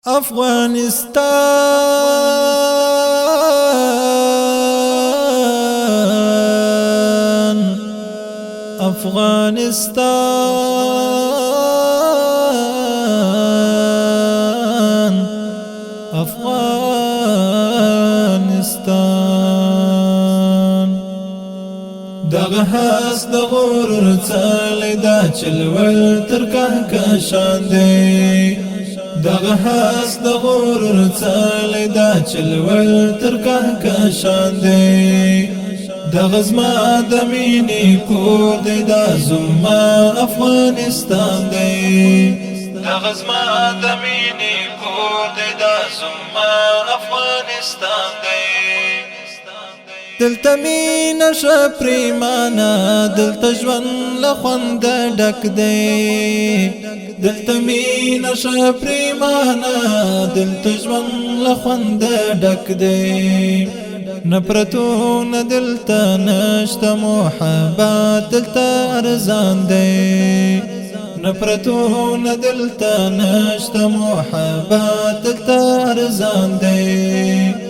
أفغانستان أفغانستان أفغانستان دغه هاس د غرور څالی دا چلول تر کهکشان دی دغه هاس د غرور څالی دا چلول تر کهکشان دی دغه زما د مینې کور دی دا زما افغانستان دی دغه زما د مینې کور دی دا زما افغانستان دی دلته مینه شه پریمانه دلته ژوند له خونده ډک دی دلته مینه شه پریمانه دلته ژوند له خونده ډک دی نفرتونه دلته نشته محبت دلته ارزان دی نفرتونه دلته نشته محبت دلته ارزان دی